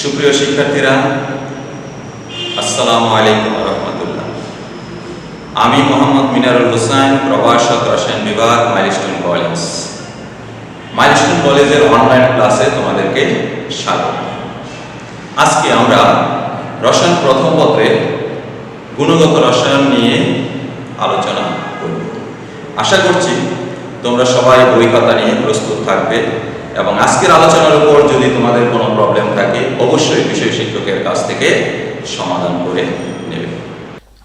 সুপ্রিয় শিক্ষার্থীরা, আসসালামু আলাইকুম ওয়া রাহমাতুল্লাহ। আমি মোহাম্মদ মিনারুল হোসেন, প্রভাষক, রসায়ন বিভাগ, মাইলস্টোন কলেজ। মাইলস্টোন কলেজের অনলাইন ক্লাসে তোমাদেরকে স্বাগত। আজকে আমরা রসায়ন প্রথম পত্রে গুণগত রসায়ন নিয়ে আলোচনা করব। আশা করছি তোমরা সবাই বই খাতা নিয়ে প্রস্তুত থাকবে এবং আজকের আলোচনার উপর যদি তোমাদের কোনো প্রবলেম থাকে অবশ্যই বিষয় শিক্ষকের কাছ থেকে সমাধান করে নেবে।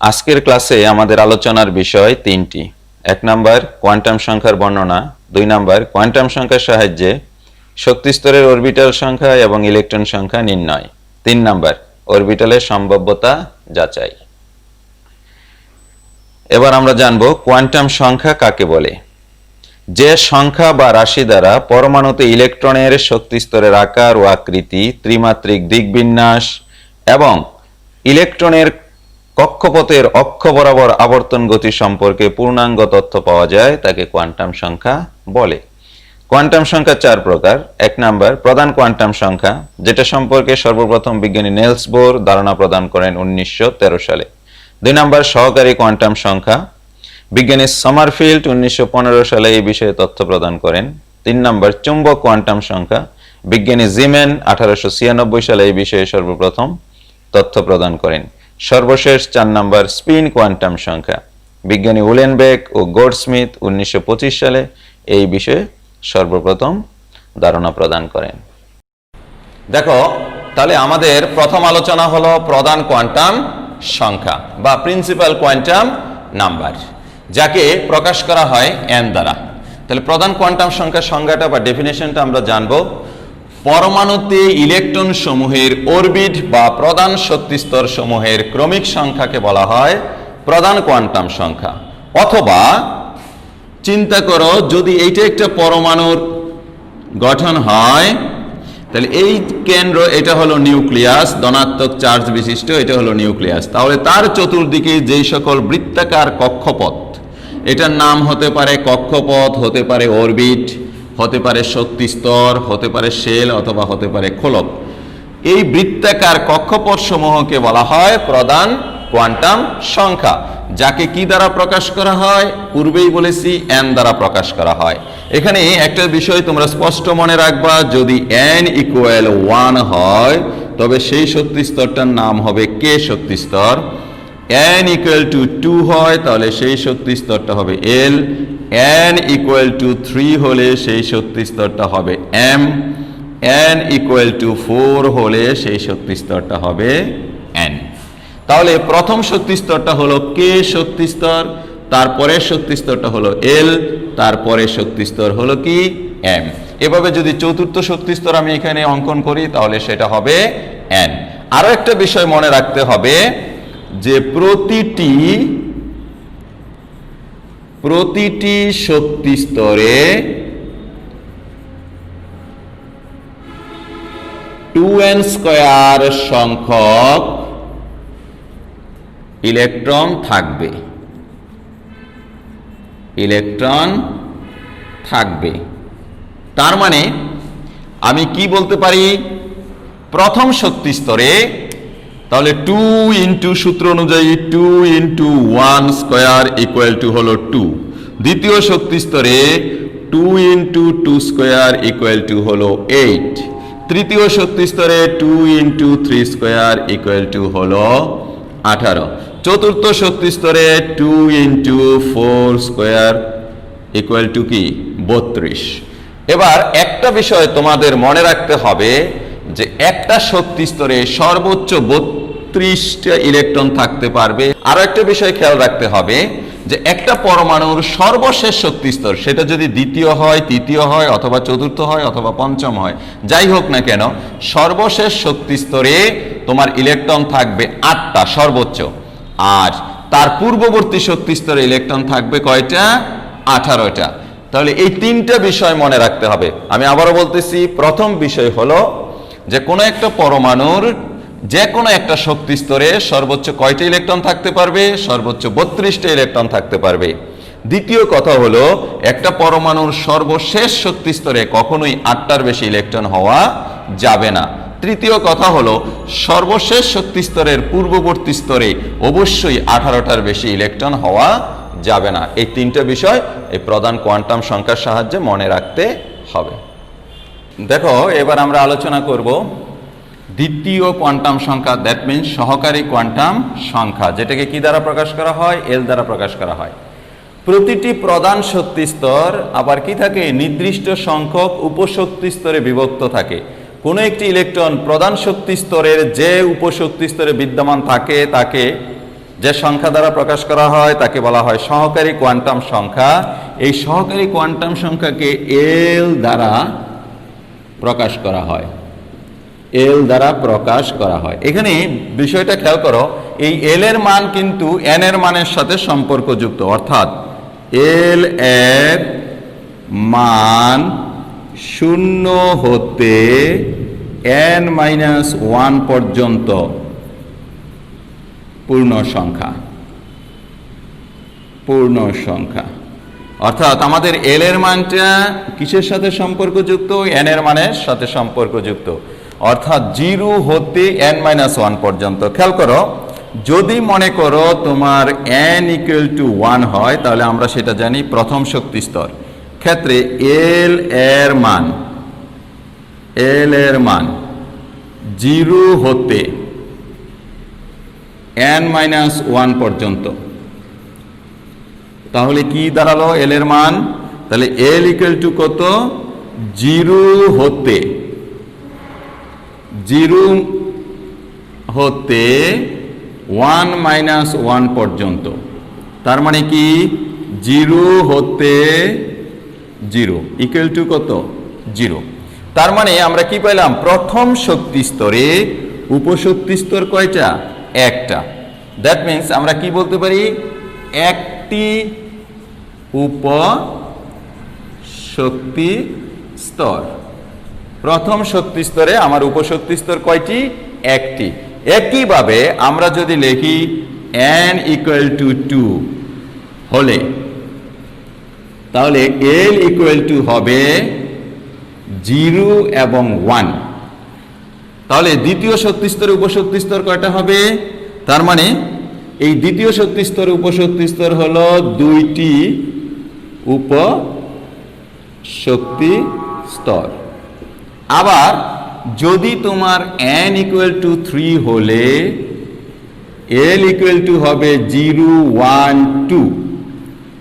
আজকের ক্লাসে আমাদের আলোচনার বিষয় তিনটি। 1 নাম্বার কোয়ান্টাম সংখ্যার বর্ণনা, 2 নাম্বার কোয়ান্টাম সংখ্যার সাহায্যে শক্তি স্তরের অরবিটাল সংখ্যা এবং ইলেকট্রন সংখ্যা নির্ণয়, 3 নাম্বার অরবিটালের সম্ভাব্যতা যাচাই। এবার আমরা জানব কোয়ান্টাম সংখ্যা কাকে বলে। যে সংখ্যা বা রাশি দ্বারা পরমাণুতে ইলেকট্রনের শক্তি স্তরের আকার ও আকৃতি, ত্রিমাত্রিক দিকবিন্যাস এবং ইলেকট্রনের কক্ষপথের অক্ষ বরাবর আবর্তন গতি সম্পর্কে পূর্ণাঙ্গ তথ্য পাওয়া যায় তাকে কোয়ান্টাম সংখ্যা বলে। কোয়ান্টাম সংখ্যা 4 প্রকার। 1 নাম্বার প্রধান কোয়ান্টাম সংখ্যা, যেটা সম্পর্কে সর্বপ্রথম বিজ্ঞানী নেলস বোর ধারণা প্রদান করেন 1913 সালে। 2 নাম্বার সহকারী কোয়ান্টাম সংখ্যা, বিজ্ঞানী সমারফিল্ড 1915 সালে এই বিষয়ে তথ্য প্রদান করেন। 3 নাম্বার চুম্বক কোয়ান্টাম সংখ্যা, বিজ্ঞানী জিমেন 1896 সালে এই বিষয়ে সর্বপ্রথম তথ্য প্রদান করেন। সর্বশেষ 4 নাম্বার স্পিন কোয়ান্টাম সংখ্যা, বিজ্ঞানী উলেনবেক ও গোল্ডস্মিথ 1925 সালে এই বিষয়ে সর্বপ্রথম ধারণা প্রদান করেন। দেখো, তাহলে আমাদের প্রথম আলোচনা হলো প্রধান কোয়ান্টাম সংখ্যা বা প্রিন্সিপাল কোয়ান্টাম নাম্বার, যাকে প্রকাশ করা হয় n দ্বারা। তাহলে প্রধান কোয়ান্টাম সংখ্যার সংজ্ঞাটা বা ডেফিনেশনটা আমরা জানবো। পরমাণুতে ইলেকট্রন সমূহের অরবিট বা প্রধান শক্তি স্তর সমূহের ক্রমিক সংখ্যাকে বলা হয় প্রধান কোয়ান্টাম সংখ্যা। অথবা চিন্তা করো, যদি এইটা একটা পরমাণুর গঠন হয়, তাহলে এই কেন্দ্র, এটা হলো নিউক্লিয়াস, ধনাত্মক চার্জ বিশিষ্ট, এটা হলো নিউক্লিয়াস। তাহলে তার চতুর্দিকে যেই সকল বৃত্তাকার কক্ষপথ, এটার নাম হতে পারে কক্ষপথ, হতে পারে অরবিট, হতে পারে শক্তি স্তর, হতে পারে শেল অথবা হতে পারে খোলক। এই বৃত্তাকার কক্ষপথ সমূহকে বলা হয় প্রধান কোয়ান্টাম সংখ্যা, যাকে কি দ্বারা প্রকাশ করা হয়? পূর্বেই বলেছি n দ্বারা প্রকাশ করা হয়। এখানে একটা বিষয় তোমরা স্পষ্ট মনে রাখবা, যদি n = 1 হয় তবে সেই শক্তি স্তরটার নাম হবে k শক্তি স্তর। n = 2 হয় তাহলে সেই শক্তি স্তরটা হবে l। n = 3 হলে সেই শক্তি স্তরটা হবে m। n = 4 হলে সেই শক্তি স্তরটা হবে n। তাহলে প্রথম শক্তি স্তরটা হলো k শক্তি স্তর, তারপরের শক্তি স্তরটা হলো l, তারপরে শক্তি স্তর হলো কি m। এভাবে যদি চতুর্থ শক্তি স্তর আমি এখানে অঙ্কন করি তাহলে সেটা হবে n। আরো একটা বিষয় মনে রাখতে হবে যে প্রতিটি শক্তি স্তরে 2n² সংখ্যক ইলেকট্রন থাকবে। তার মানে আমি কি বলতে পারি, প্রথম শক্তি স্তরে তাহলে 2 সূত্র অনুযায়ী 2 × 1² হলো 2। দ্বিতীয় শক্তি স্তরে 2 × 2² হলো 8। তৃতীয় শক্তি স্তরে 2 × 3² হলো 18। চতুর্থ শক্তি স্তরে 2 × 4² কি 32। এবার একটা বিষয় তোমাদের মনে রাখতে হবে যে একটা শক্তি স্তরে সর্বোচ্চ 32টা ইলেকট্রন থাকতে পারবে। আরো একটা বিষয় খেয়াল রাখতে হবে যে একটা পরমাণুর সর্বশেষ শক্তি স্তর, সেটা যদি দ্বিতীয় হয়, তৃতীয় হয় অথবা চতুর্থ হয় অথবা পঞ্চম হয়, যাই হোক না কেন, সর্বশেষ শক্তি স্তরে তোমার ইলেকট্রন থাকবে 8টা সর্বোচ্চ। আর তার পূর্ববর্তী শক্তি স্তরে ইলেকট্রন থাকবে কয়টা? 18টা। তাহলে এই 3টা বিষয় মনে রাখতে হবে। আমি আবারও বলতেছি, প্রথম বিষয় হলো যে কোনো একটা পরমাণুর যে কোনো একটা শক্তি স্তরে সর্বোচ্চ কয়টা ইলেকট্রন থাকতে পারবে? সর্বোচ্চ 32টা ইলেকট্রন থাকতে পারবে। দ্বিতীয় কথা হলো, একটা পরমাণুর সর্বশেষ শক্তি স্তরে কখনোই 8টার বেশি ইলেকট্রন হওয়া যাবে না। তৃতীয় কথা হলো সর্বশেষ শক্তি স্তরের পূর্ববর্তী স্তরে অবশ্যই 18টার বেশি ইলেকট্রন হওয়া যাবে না। এই তিনটা বিষয় এই প্রধান কোয়ান্টাম সংখ্যার সাহায্যে মনে রাখতে হবে। দেখো, এবার আমরা আলোচনা করব দ্বিতীয় কোয়ান্টাম সংখ্যা, দ্যাট মিনস সহকারী কোয়ান্টাম সংখ্যা, যেটাকে কি দ্বারা প্রকাশ করা হয়? এল দ্বারা প্রকাশ করা হয়। প্রতিটি প্রধান শক্তি স্তর আবার কি থাকে? নির্দিষ্ট সংখ্যক উপশক্তি স্তরে বিভক্ত থাকে। কোনো একটি ইলেকট্রন প্রধান শক্তি স্তরের যে উপশক্তি স্তরে বিদ্যমান থাকে তাকে যে সংখ্যা দ্বারা প্রকাশ করা হয় তাকে বলা হয় সহকারী কোয়ান্টাম সংখ্যা। এই সহকারী কোয়ান্টাম সংখ্যাকে এল দ্বারা প্রকাশ করা হয়, এল দ্বারা প্রকাশ করা হয়। এখানে বিষয়টা খেয়াল করো, এই এল এর মান কিন্তু এন এর মানের সাথে সম্পর্কযুক্ত, অর্থাৎ এল এর মান 0 হতে n-1 পর্যন্ত পূর্ণ সংখ্যা। অর্থাৎ আমাদের এল এর মানটা কিসের সাথে সম্পর্কযুক্ত? এন এর মানের সাথে সম্পর্কযুক্ত, অর্থাৎ 0 হতে n-1 পর্যন্ত। খেয়াল করো, যদি মনে করো তোমার n = 1 হয়, তাহলে আমরা সেটা জানি প্রথম শক্তি স্তর ক্ষেত্রে এল এর মান 0 হতে n-1 পর্যন্ত। তাহলে কি দাঁড়ালো এল এর মান? তাহলে এল = কত? 0 হতে 1-1 পর্যন্ত। তার মানে কি 0 হতে 0 = কত? 0। তার মানে আমরা কি পেলাম? প্রথম শক্তি স্তরে উপশক্তি স্তর কয়টা? একটা। দ্যাট মিন্স আমরা কি বলতে পারি? একটি উপশক্তি স্তর। প্রথম শক্তি স্তরে আমার উপশক্তি স্তর কয়টি? একটি। একইভাবে আমরা যদি লিখি n = 2 হলে, তাহলে l = হবে 0 এবং 1। তাহলে দ্বিতীয় শক্তি স্তরে উপশক্তি স্তর কয়টা হবে? তার মানে এই দ্বিতীয় শক্তি স্তরে উপশক্তি স্তর হলো 2টি উপশক্তি স্তর। আবার যদি তোমার n = 3 হলে l = হবে 0, 1, 2।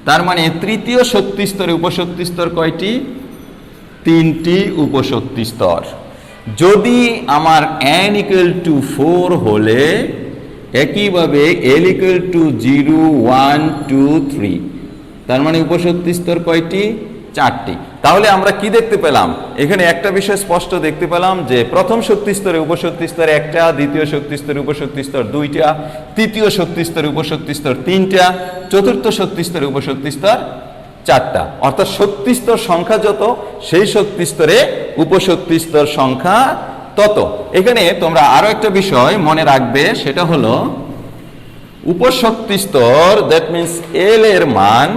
তার মানে তৃতীয় শক্তি স্তরে উপশক্তি স্তর কয়টি? 3টি উপশক্তি স্তর। যদি আমার n = 4 হলে একইভাবে l = 0, 1, 2, 3। তার মানে উপশক্তি স্তর কয়টি? 4টি। তাহলে আমরা কি দেখতে পেলাম? এখানে একটা বিষয় স্পষ্ট দেখতে পেলাম যে প্রথম শক্তি স্তরে উপশক্তি স্তর একটা, দ্বিতীয় শক্তি স্তরে উপশক্তি স্তর 2টা, তৃতীয় শক্তি স্তরে উপশক্তি স্তর 3টা, চতুর্থ শক্তি স্তরে উপশক্তি স্তর 4টা। অর্থাৎ শক্তি স্তর সংখ্যা যত, সেই শক্তি স্তরে উপশক্তি স্তর সংখ্যা তত। এখানে তোমরা আরো একটা বিষয় মনে রাখবে, সেটা হলো উপশক্তি স্তর, দ্যাট মিন্স এল এর মান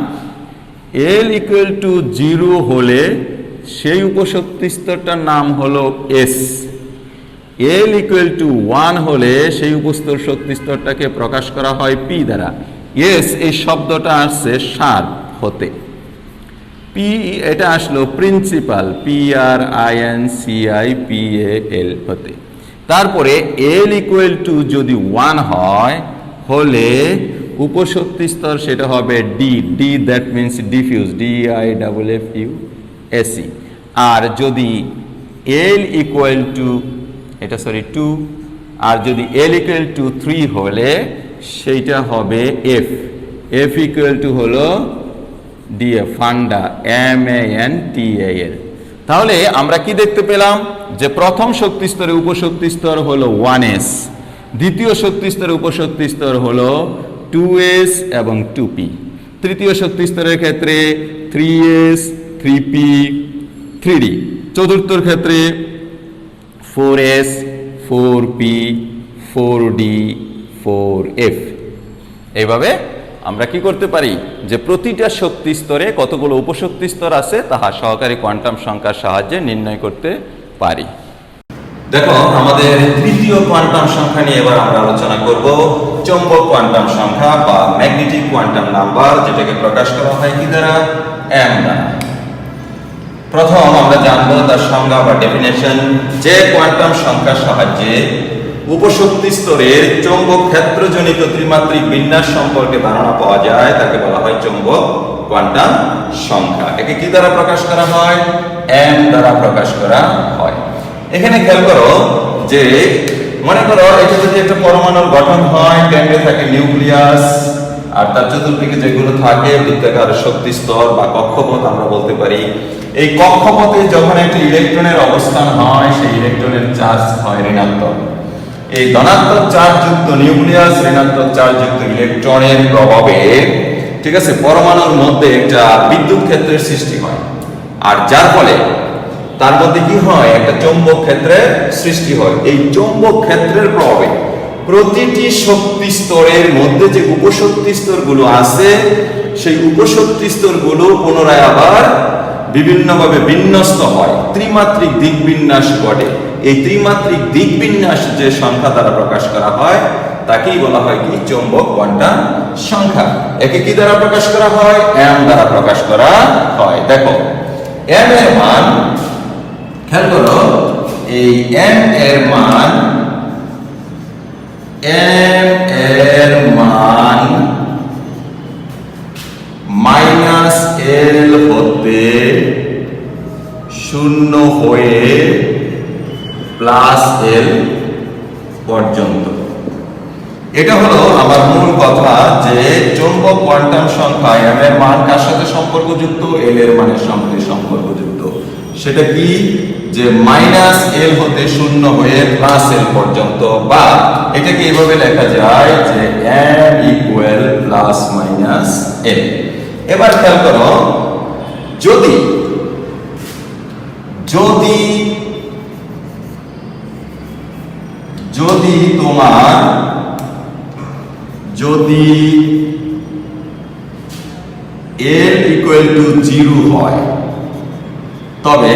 l = 0 হলে সেই উপশক্তি স্তরটার নাম হলো s। l = 1 হলে সেই উপস্তর শক্তি স্তরটাকে প্রকাশ করা হয় p দ্বারা। s এই শব্দটা আসছে শার্প হতে, p এটা আসলো প্রিন্সিপাল, PRINCIPAL হতে। তারপরে l = যদি 1 হয় হলে উপশক্তি স্তর সেটা হবে d, that means diffuse, DIFFUSE। আর যদি l = 2, আর যদি l = 3 হলে সেইটা হবে f হলো DF, ফান্ডা, MANTAL। তাহলে আমরা কি দেখতে পেলাম? যে প্রথম শক্তি স্তরে উপশক্তি স্তর হলো 1s, দ্বিতীয় শক্তি স্তরে উপশক্তি স্তর হলো 2s এবং 2p, তৃতীয় শক্তি স্তরের ক্ষেত্রে 3s, 3p, 3d, চতুর্থর ক্ষেত্রে 4s, 4p, 4d, 4f। এইভাবে আমরা কি করতে পারি? যে প্রতিটা শক্তি স্তরে কতগুলো উপশক্তি স্তর আছে তাহা সহকারী কোয়ান্টাম সংখ্যার সাহায্যে নির্ণয় করতে পারি। দেখো আমাদের তৃতীয় কোয়ান্টাম সংখ্যা নিয়ে এবার আমরা আলোচনা করব চৌম্বক কোয়ান্টাম সংখ্যা বা ম্যাগনেটিক কোয়ান্টাম নাম্বার, যেটাকে প্রকাশ করা হয় কি দ্বারা? m দ্বারা। প্রথম আমরা জানবো তার সংজ্ঞা বা ডেফিনেশন। যে কোয়ান্টাম সংখ্যার সাহায্যে উপশক্তি স্তরের চৌম্বক ক্ষেত্রজনিত ত্রিমাত্রিক বিন্যাস সম্পর্কে ধারণা পাওয়া যায় তাকে বলা হয় চৌম্বক কোয়ান্টাম সংখ্যা। একে কি দ্বারা প্রকাশ করা হয়? m দ্বারা প্রকাশ করা হয়। এখানে খেয়াল করো যে মনে করো এটা যদি একটা পরমাণুর গঠন হয়, কেন্দ্রে থাকে নিউক্লিয়াস আর তার চতুর্দিকে যেগুলো থাকে বৃত্তাকার শক্তি স্তর বা কক্ষপথ আমরা বলতে পারি। এই কক্ষপথে যখন একটা ইলেকট্রনের অবস্থান হয় সেই ইলেকট্রনের চার্জ হয় ঋণাত্মক। এই ধনাত্মক চার্জযুক্ত নিউক্লিয়াস ঋণাত্মক চার্জযুক্ত ইলেকট্রনের প্রভাবে ঠিক আছে পরমাণুর মধ্যে একটা বিদ্যুৎ ক্ষেত্রের সৃষ্টি হয়, আর যার ফলে তার মধ্যে কি হয়? একটা চৌম্বক ক্ষেত্রের সৃষ্টি হয়। এই চৌম্বক ক্ষেত্রের প্রভাবে প্রতিটি শক্তি স্তরের মধ্যে যে উপশক্তি স্তরগুলো আছে সেই উপশক্তি স্তরগুলো পুনরায় আবার বিভিন্নভাবে বিন্যস্ত হয়, ত্রিমাত্রিক দিক বিন্যাস ঘটে। এই ত্রিমাত্রিক দিক বিন্যাস যে সংখ্যা দ্বারা প্রকাশ করা হয় তাকেই বলা হয় কি? চৌম্বক কোয়ান্টাম সংখ্যা। একে কি দ্বারা প্রকাশ করা হয়? m দ্বারা প্রকাশ করা হয়। দেখো m এর মান খেয়াল করো, এই m এর মান -l হতে 0 হয়ে +l পর্যন্ত। এটা হলো আমার মূল কথা যে চৌম্বক কোয়ান্টাম সংখ্যা m এর মান কার সাথে সম্পর্কযুক্ত? l এর মানের সঙ্গে সম্পর্কযুক্ত। সেটা কি? যে -l হতে 0 হয়ে +l পর্যন্ত, বা এটাকে এইভাবে লেখা যায় যে m = +-l। এবার খেয়াল করো, যদি যদি যদি তোমার যদি l = 0 হয় তবে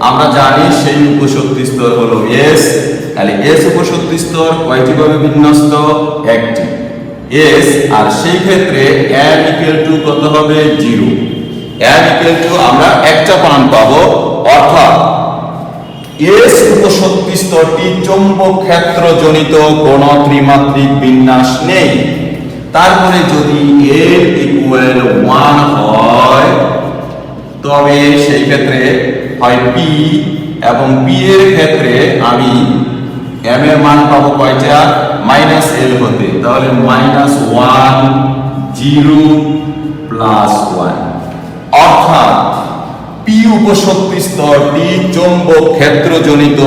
আমরা জানি সেই উপশক্তি স্তর হলো s। তাহলে s উপশক্তি স্তর কয়টি ভাবে বিন্যস্ত? একটি s। আর সেই ক্ষেত্রে m = কত হবে? 0। m = আমরা একটা মান পাবো, অর্থাৎ s উপশক্তি স্তরটি চৌম্বক ক্ষেত্র জনিত কোন ত্রিমাত্রিক বিন্যাস নেই। তারপরে যদি l = 1 হয় তবে সেই ক্ষেত্রে হয় p, এবং p এর ক্ষেত্রে আমি m এর মান পাবো কয়টা? -l হতে। তাহলে -1 0 +1, অর্থাৎ p উপশক্তি স্তরটি চৌম্বক ক্ষেত্রজনিত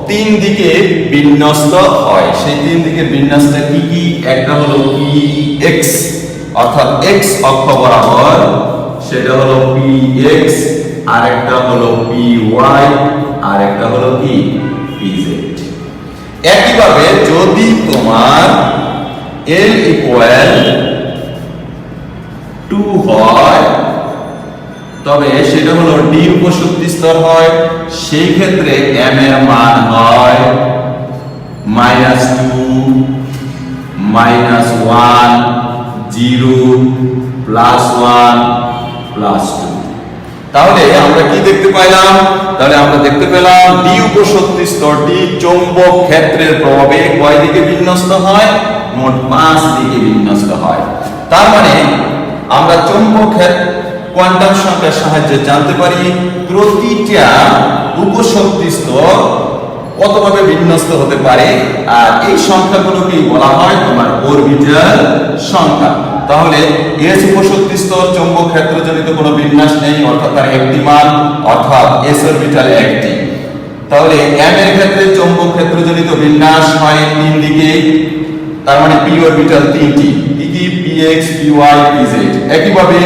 3 দিকে বিন্যস্ত হয়। সেই 3 দিকের বিন্যাসটা কি কি? একটা হলো px, অর্থাৎ x অক্ষ বরাবর, সেটা হলো px, আর একটা হলো py, আর একটা হলো কি? pz। একইভাবে যদি তোমার l = 2 হয় তবে সেটা হলো d উপশক্তি স্তর হয়। সেই ক্ষেত্রে m এর মান হয় -2 -1 0 +1 +2। তাহলে আমরা কি দেখতে পেলাম? তাহলে আমরা দেখতে পেলাম d উপশক্তি স্তরটি চৌম্বক ক্ষেত্রের প্রভাবে কয় দিকে বিন্যস্ত হয়? মোট 5 দিকে বিন্যস্ত হয়। তার মানে আমরা চৌম্বক কোয়ান্টাম সংখ্যার সাহায্যে জানতে পারি প্রতিটা উপশক্তি স্তর কতভাবে বিন্যস্ত হতে পারে, আর এই সংখ্যাগুলোকেই বলা হয় তোমার অরবিটাল সংখ্যা। তাহলে s উপশক্তি স্তর চৌম্বক ক্ষেত্রজনিত কোনো বিন্যাস নেই, অর্থাৎ তার একটি মান, অর্থাৎ s অরবিটাল একটি। তাহলে m এর ক্ষেত্রে চৌম্বক ক্ষেত্রজনিত বিন্যাস হয় 3 দিকে, তার মানে p অরবিটাল 3টি, কি কি? px py pz। একইভাবে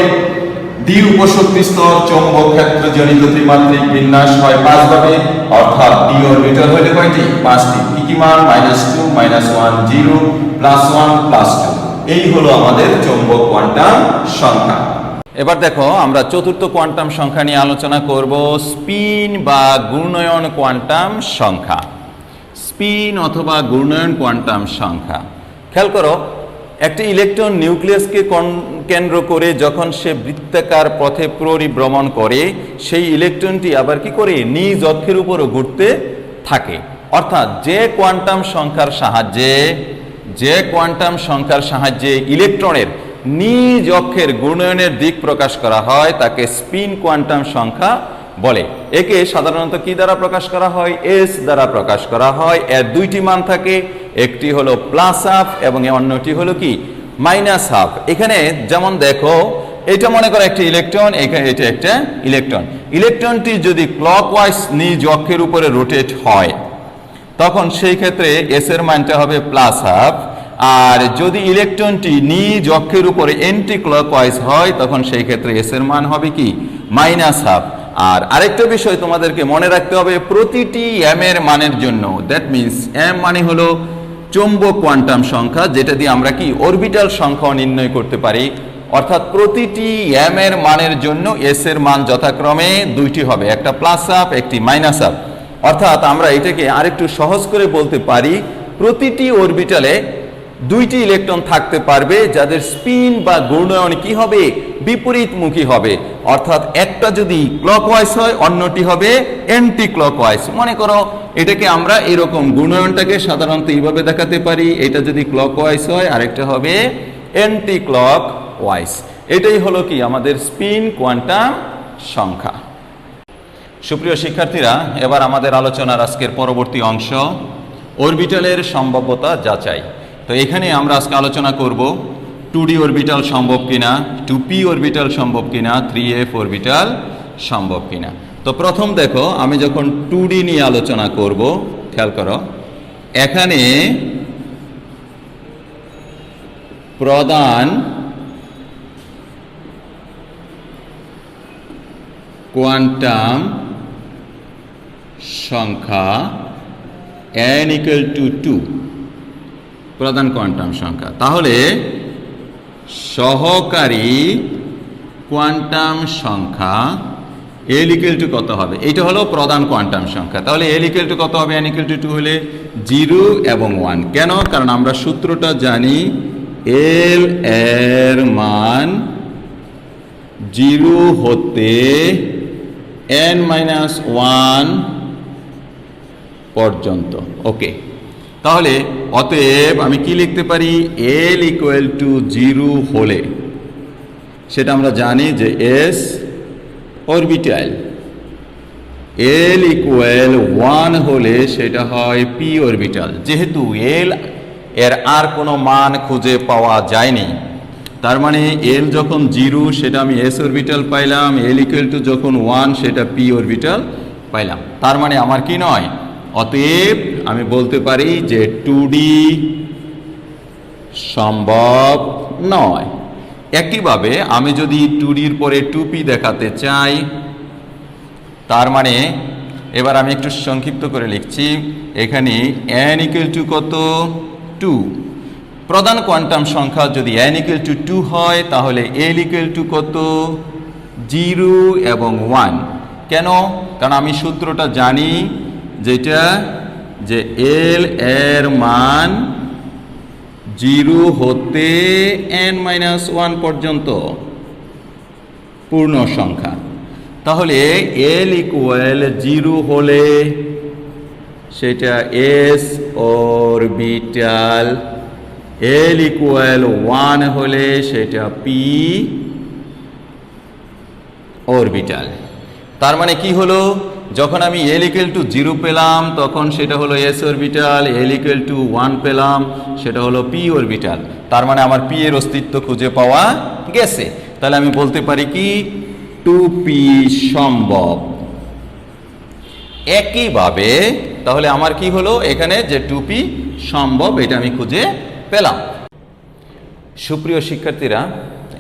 d উপশক্তি স্তর চৌম্বক ক্ষেত্রজনিত ত্রিমাত্রিক বিন্যাস হয় 5 ভাবে, অর্থাৎ d অরবিটাল হলে কয়টি? 5টি। কি কি মান? -2 -1 0 +1 +2। এই হলো আমাদের চৌম্বক কোয়ান্টাম সংখ্যা। এবার দেখো আমরা চতুর্থ কোয়ান্টাম সংখ্যা নিয়ে আলোচনা করব, স্পিন বা ঘূর্ণয়ন কোয়ান্টাম সংখ্যা। স্পিন অথবা ঘূর্ণায়ন কোয়ান্টাম সংখ্যা। খেয়াল করো, একটি ইলেকট্রন নিউক্লিয়াসকে কেন্দ্র করে যখন সে বৃত্তাকার পথে পরিভ্রমণ করে, সেই ইলেকট্রনটি আবার কি করে নিজ অক্ষের উপরও ঘুরতে থাকে। অর্থাৎ যে কোয়ান্টাম সংখ্যার সাহায্যে ইলেকট্রনের নিজ অক্ষের ঘূর্ণায়নের দিক প্রকাশ করা হয় তাকে স্পিন কোয়ান্টাম সংখ্যা বলে। একে সাধারণত কি দ্বারা প্রকাশ করা হয়? এস দ্বারা প্রকাশ করা হয়। এর দুইটি মান থাকে, একটি হলো +½ এবং অন্যটি হলো কি -½ এখানে যেমন দেখো, এটা মনে করো একটা ইলেকট্রন, এখানে এটা একটা ইলেকট্রন। ইলেকট্রনটি যদি ক্লকওয়াইজ নিজ অক্ষের উপরে রোটেট হয় তখন সেই ক্ষেত্রে এস এর মানটা হবে +½ আর যদি ইলেকট্রনটি নিজ অক্ষের উপরে অ্যান্টি ক্লকওয়াইজ হয় তখন সেই ক্ষেত্রে এস এর মান হবে কি -½ আর আরেকটা বিষয় তোমাদেরকে মনে রাখতে হবে, প্রতিটি এম এর মানের জন্য, দ্যাট মিন্স এম মানে হলো চৌম্বক কোয়ান্টাম সংখ্যা, যেটা দিয়ে আমরা কি অরবিটাল সংখ্যা নির্ণয় করতে পারি। অর্থাৎ প্রতিটি এম এর মানের জন্য এস এর মান যথাক্রমে দুইটি হবে, একটা +½ একটি -½ অর্থাৎ আমরা এটাকে আরেকটু সহজ করে বলতে পারি, প্রতিটি অরবিটালে দুইটি ইলেকট্রন থাকতে পারবে যাদের স্পিন বা ঘূর্ণায়ন কি হবে বিপরীতমুখী হবে। অর্থাৎ একটা যদি ক্লকওয়াইজ হয় অন্যটি হবে অ্যান্টি ক্লকওয়াইজ। মনে করো এটাকে আমরা এরকম ঘূর্ণায়নটাকে সাধারণত এইভাবে দেখাতে পারি, এটা যদি ক্লকওয়াইজ হয় আরেকটা হবে অ্যান্টি ক্লকওয়াইজ। এটাই হলো কি আমাদের স্পিন কোয়ান্টাম সংখ্যা। সুপ্রিয় শিক্ষার্থীরা, এবার আমাদের আলোচনার আজকের পরবর্তী অংশ অরবিটালের সম্ভাব্যতা যাচাই। তো এখানে আমরা আজকে আলোচনা করব 2D অরবিটাল সম্ভব কিনা, 2p অরবিটাল সম্ভব কিনা, 3f অরবিটাল সম্ভব কিনা। তো প্রথম দেখো, আমি যখন 2D নিয়ে আলোচনা করব, খেয়াল করো এখানে প্রধান কোয়ান্টাম সংখ্যা n = 2, প্রধান কোয়ান্টাম সংখ্যা। তাহলে সহকারী কোয়ান্টাম সংখ্যা l = কত হবে? এটা হলো প্রধান কোয়ান্টাম সংখ্যা। তাহলে l = কত হবে? n = 2 হলে 0 এবং 1। কেন? কারণ আমরা সূত্রটা জানি, l এর মান 0 হতে n-1 পর্যন্ত। ওকে, তাহলে অতএব আমি কি লিখতে পারি? l = 0 হলে সেটা আমরা জানি যে s অরবিটাল, l = 1 হলে সেটা হয় p অরবিটাল। যেহেতু l এর আর কোনো মান খুঁজে পাওয়া যায়নি, তার মানে l যখন 0 সেটা আমি s অরবিটাল পাইলাম, l = যখন 1 সেটা p অরবিটাল পাইলাম। তার মানে আমার কি নয়, অতএব আমি বলতে পারি যে 2D সম্ভব নয়। একইভাবে আমি যদি 2D এর পরে 2p দেখাতে চাই, তার মানে এবার আমি একটু সংক্ষিপ্ত করে লিখছি, এখানে n = কত? 2। প্রধান কোয়ান্টাম সংখ্যা যদি n = 2 হয় তাহলে l = কত? 0 এবং 1। কেন? কারণ আমি সূত্রটা জানি, যেটা যে l এর মান 0 হতে n-1 পর্যন্ত পূর্ণ সংখ্যা। তাহলে l = 0 হলে সেটা s অরবিটাল, l = 1 হলে সেটা p অরবিটাল। তার মানে কি হলো, যখন আমি l = 0 পেলাম তখন সেটা হলো s অরবিটাল, l = 1 পেলাম সেটা হলো p অরবিটাল। তার মানে আমার p এর অস্তিত্ব খুঁজে পাওয়া গেছে। তাহলে আমি বলতে পারি কি 2p সম্ভব। একইভাবে তাহলে আমার কি হলো এখানে, যে 2p সম্ভব, এটা আমি খুঁজে পেলাম। সুপ্রিয় শিক্ষার্থীরা,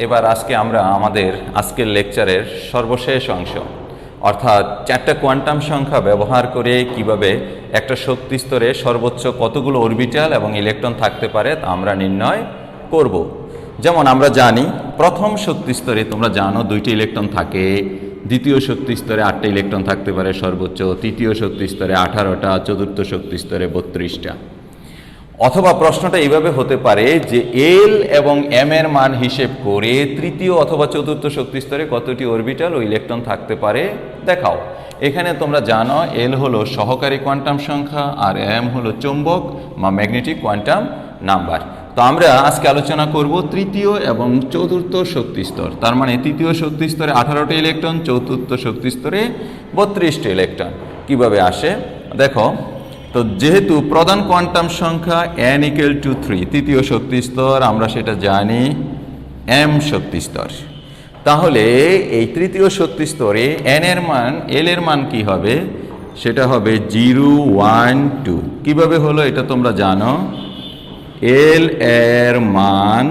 এবার আজকে আমরা আমাদের আজকের লেকচারের সর্বশেষ অংশ, অর্থাৎ 4টা কোয়ান্টাম সংখ্যা ব্যবহার করে কিভাবে একটা শক্তি স্তরে সর্বোচ্চ কতগুলো অরবিটাল এবং ইলেকট্রন থাকতে পারে তা আমরা নির্ণয় করব। যেমন আমরা জানি প্রথম শক্তি স্তরে তোমরা জানো 2টি ইলেকট্রন থাকে, দ্বিতীয় শক্তি স্তরে 8টা ইলেকট্রন থাকতে পারে সর্বোচ্চ, তৃতীয় শক্তি স্তরে 18টা, চতুর্থ শক্তি স্তরে 32টা। অথবা প্রশ্নটা এইভাবে হতে পারে যে এল এবং এম এর মান হিসেব করে তৃতীয় অথবা চতুর্থ শক্তি স্তরে কতটি অরবিটাল ও ইলেকট্রন থাকতে পারে দেখাও। এখানে তোমরা জানো এল হলো সহকারী কোয়ান্টাম সংখ্যা আর এম হলো চৌম্বক বা ম্যাগনেটিক কোয়ান্টাম নাম্বার। তো আমরা আজকে আলোচনা করব তৃতীয় এবং চতুর্থ শক্তি স্তর। তার মানে তৃতীয় শক্তি স্তরে 18টা ইলেকট্রন, চতুর্থ শক্তি স্তরে 32টা ইলেকট্রন কিভাবে আসে দেখো। তো যেহেতু প্রধান কোয়ান্টাম সংখ্যা n = 3, তৃতীয় শক্তি স্তর আমরা সেটা জানি m শক্তি স্তর, তাহলে এই তৃতীয় শক্তি স্তরে n এর মান l এর মান কি হবে? সেটা হবে 0, 1, 2। কিভাবে হলো এটা তোমরা জানো, l এর মান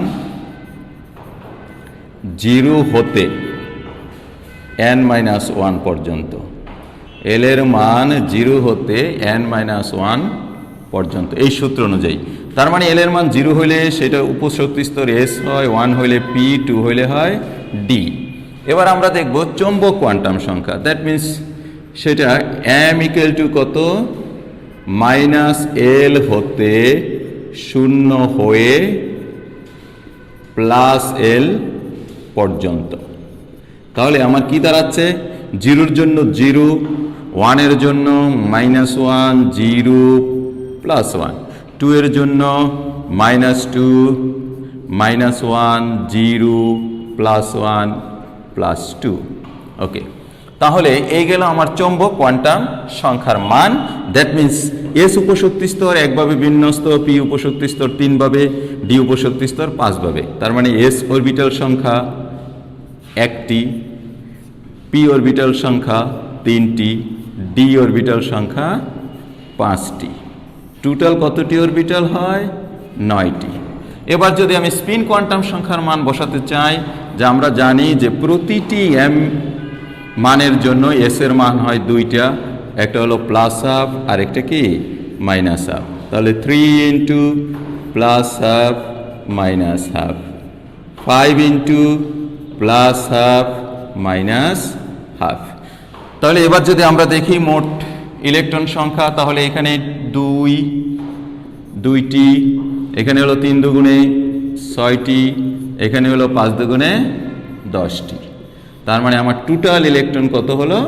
0 হতে n-1 পর্যন্ত, এল এর মান 0 হতে n-1 পর্যন্ত এই সূত্র অনুযায়ী। তার মানে এল এর মান 0 হইলে সেটা উপশক্তি স্তর S হয়, 1 হইলে P, 2 হইলে হয় D। এবার আমরা দেখব চৌম্বক কোয়ান্টাম সংখ্যা, দ্যাট মিন্স সেটা m = কত? -l হতে 0 হয়ে +l পর্যন্ত। তাহলে আমার কি দাঁড়াচ্ছে? 0-র জন্য 0, 1 এর জন্য -1, 0, +1, 2 এর জন্য -2, -1, 0, +1, +2। ওকে, তাহলে এই গেল আমার চৌম্বক কোয়ান্টাম সংখ্যার মান। দ্যাট মিন্স এস উপশক্তি স্তর একভাবে বিন্যস্ত, পি উপশক্তি স্তর 3 ভাবে, ডি উপশক্তি স্তর 5 ভাবে। তার মানে এস অরবিটাল সংখ্যা 1টি, পি অরবিটাল সংখ্যা 3টি, ডি অরবিটাল সংখ্যা 5টি। টোটাল কতটি অরবিটাল হয়? 9টি। এবার যদি আমি স্পিন কোয়ান্টাম সংখ্যার মান বসাতে চাই, যে আমরা জানি যে প্রতিটি এম মানের জন্য এস এর মান হয় 2টা, একটা হলো +12 আর একটা কি -12। তাহলে 3 × +12 -12, 5 × +12 -12। তাহলে এবার যদি আমরা দেখি মোট ইলেকট্রন সংখ্যা, তাহলে এখানে 2টি, এখানে হলো 3 দুগুণে 6টি, এখানে হলো 5 দুগুণে 10টি। তার মানে আমার টোটাল ইলেকট্রন কত হলো?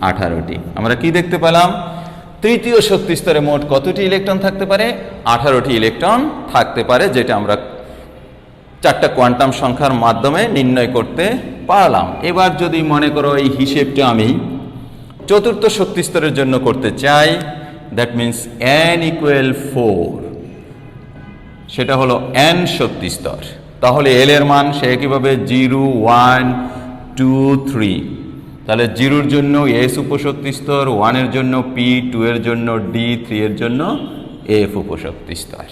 18টি। আমরা কি দেখতে পেলাম? তৃতীয় শক্তি স্তরে মোট কতটি ইলেকট্রন থাকতে পারে? 18টি ইলেকট্রন থাকতে পারে, যেটা আমরা 4টা কোয়ান্টাম সংখ্যার মাধ্যমে নির্ণয় করতে পারলাম। এবার যদি মনে করো এই হিসেবটা আমি চতুর্থ শক্তি স্তরের জন্য করতে চাই, দ্যাট মিন্স n = 4, সেটা হলো n শক্তি স্তর। তাহলে এল এর মান সে কিভাবে 0, 1, 2, 3। তাহলে 0-র জন্য এস উপশক্তি স্তর, 1 এর জন্য পি, 2 এর জন্য ডি, 3 এর জন্য এফ উপশক্তি স্তর।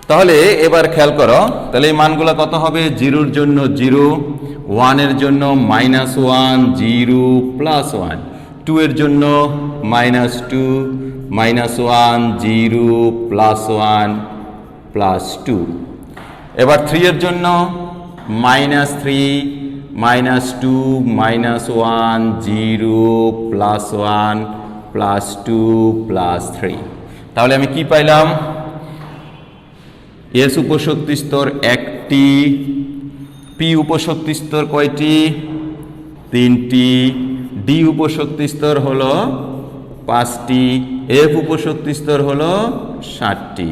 তাহলে এবার খেয়াল করো, তাহলে এই মানগুলো কত হবে? 0-র জন্য 0, 1 এর জন্য -1, 0, +1, 2 এর জন্য -2, -1, 0, +1, +2। এবার 3 এর জন্য -3, -2, -1, 0, +1, +2, +3। তাহলে আমি কি পাইলাম? এস উপশক্তি স্তর 1টি, পি উপশক্তি স্তর কয়টি? 3টি, ডি উপশক্তি স্তর হলো 5টি, এফ উপশক্তি স্তর হলো 7টি।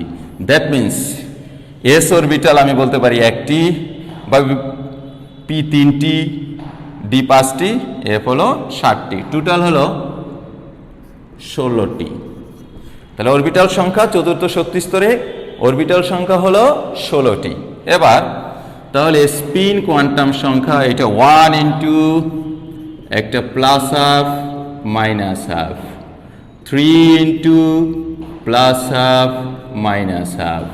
দ্যাট মিন্স এস অরবিটাল আমি বলতে পারি 1টি, বা পি 3টি, ডি 5টি, এফ হলো 7টি। টোটাল হলো 16টি। তাহলে অরবিটাল সংখ্যা চতুর্থ শক্তি স্তরে অরবিটাল সংখ্যা হলো 16টি। এবার তাহলে স্পিন কোয়ান্টাম সংখ্যা, এটা 1 × একটা +12 -12, 3 × +12 -12,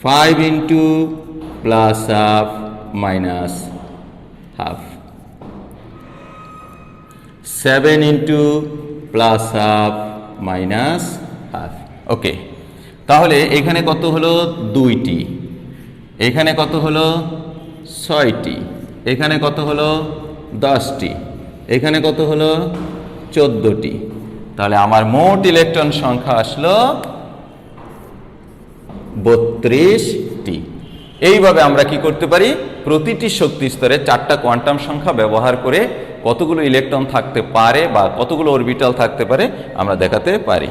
5 × +12 -12, 7 × +12 -12। ওকে, তাহলে এখানে কত হলো? 2টি, এখানে কত হলো? 6টি, এখানে কত হলো? 10টি। এখানে কত হলো 14টি। তাহলে আমার মোট ইলেকট্রন সংখ্যা আসলো 32টি। এইভাবে আমরা কি করতে পারি, প্রতিটি শক্তি স্তরে 4টা কোয়ান্টাম সংখ্যা ব্যবহার করে কতগুলো ইলেকট্রন থাকতে পারে বা কতগুলো অরবিটাল থাকতে পারে আমরা দেখাতে পারি।